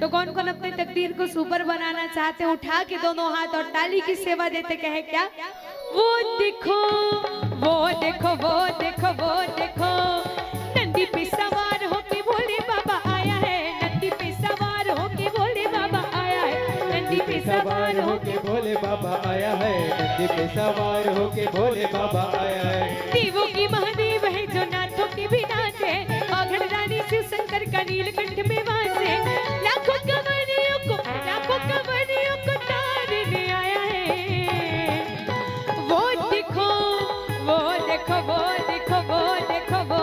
तो कौन कौन अपनी तकदीर को सुपर बनाना चाहते हैं? उठा के दोनों हाथ और ताली की सेवा देते कहे क्या? वो देखो वो देखो वो देखो वो देखो, नंदी पे सवार होके भोले बाबा आया है। नंदी पे सवार होके भोले बाबा आया है। नंदी पे सवार होके भोले बाबा आया है। नंदी पे सवार होके भोले बाबा आया है। देवों की महादेव है जो नाथों के भी नाथ है। औघड़ रानी शिव शंकर का नीलकंठ में वास है। लाखों कवरियों को तारने आया है। वो देखो वो देखो वो देखो वो देखो वो,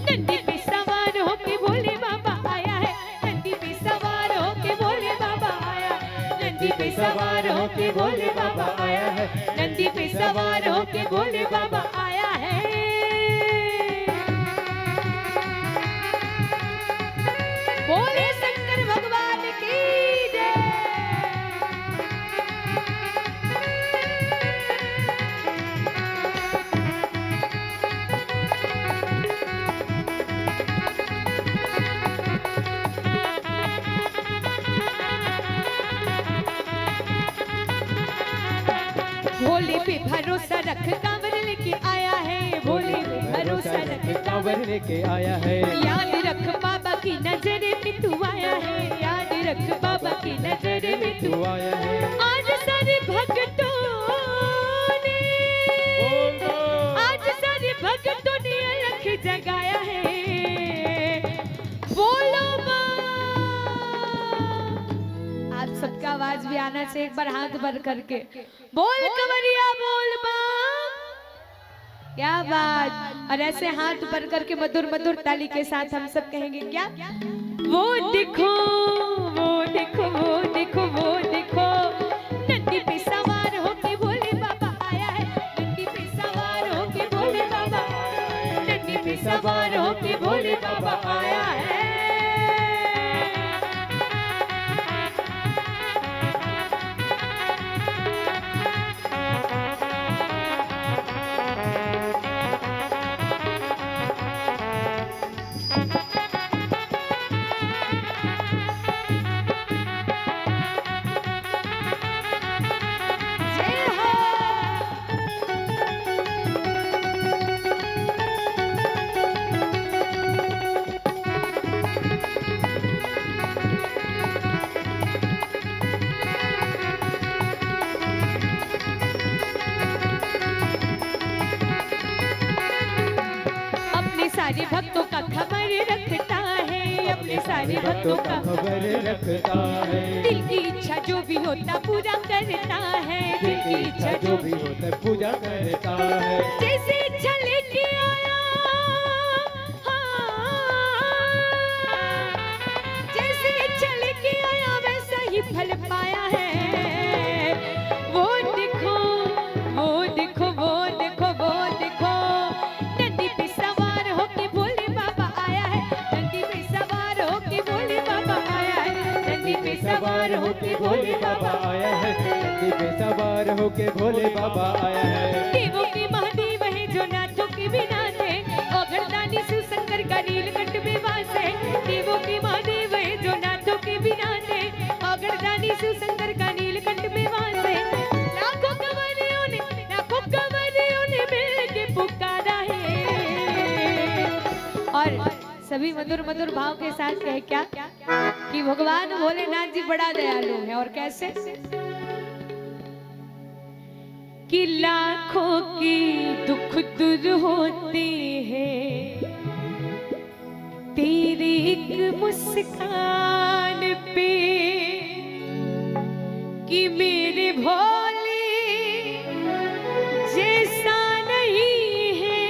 नंदी पे सवार होके भोले बाबा आया है। नंदी पे सवार होके भोले बाबा आया है। नंदी पे सवार होके भोले बाबा आया है। नंदी पे सवार होके भोले बाबा आया है। बोले शंकर भगवान की जय। भोले पे भरोसा रख कांवर लेके आया है। भोले पे भरोसा रख कांवर लेके आया है। याद रख बाबा की नजर में तू आया है। याद रख बाबा की नजर में तू आया है। आज सारे भक्तों ने आज सारे भक्तों ने अलख जगाया है। बोलो माँ। आप सबका आवाज भी आना चाहिए, एक बार हाथ भर करके बोल कवरिया बोल माँ। क्या बात। और ऐसे हाथ भर करके मधुर मधुर ताली के साथ हम सब कहेंगे क्या? वो देखो वो देखो वो देखो वो देखो, नंदी पे सवार होके भोले बाबा आया है। नंदी पे सवार होके भोले बाबा आया है। नंदी पे सवार होके भोले बाबा आया है। सारे भक्तों का खबर रखता है। अपने सारे भक्तों का खबर रखता है। दिल की इच्छा जो भी होता पूरा करता है। दिल की इच्छा जो भी होता पूजा करता है। जैसे इच्छा लेके आया जैसे इच्छा लेके आया वैसा ही फल पाया है। वो देखो वो देखो वो देखो वो देखो, नंदी पे सवार होके भोले बाबा आया है। नंदी पे सवार होके भोले बाबा आया है। नंदी पे सवार होके भोले बाबा आया है। नंदी पे सवार होके भोले बाबा आया है। देवों के महादेव है जो नाथों के भी नाथ है। औघड़ दानी शिव शंकर का नीलकंठ में वास है। देवों के महादेव है जो नाथों के भी नाथ है। औघड़ दानी शिव शंकर का नीलकंठ में वास है। लाखों कवरियों ने मिल के पुकारा है। और सभी मधुर मधुर भाव के साथ कहे क्या कि भगवान भोलेनाथ जी बड़ा दयालु है। और कैसे कि लाखों की दुख दूर होते हैं तेरी एक मुस्कान पे, कि मेरे भोले जैसा नहीं है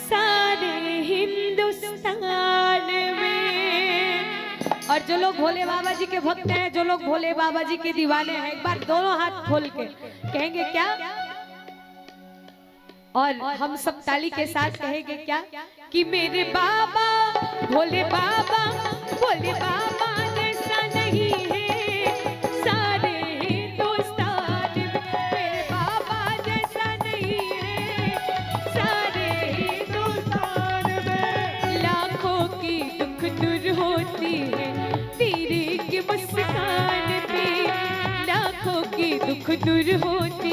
सारे हिंदुस्तान में। और जो लोग भोले बाबा जी के भक्त हैं, जो लोग भोले बाबा जी के दीवाने हैं, एक बार दोनों हाथ खोल के कहेंगे क्या? और हम सब ताली के साथ कहेंगे क्या कि मेरे बाबा भोले बाबा जैसा नहीं है सारे हिंदुस्तान में। मेरे बाबा जैसा नहीं है सारे हिंदुस्तान में। लाखों की दुख कि दुख दूर होते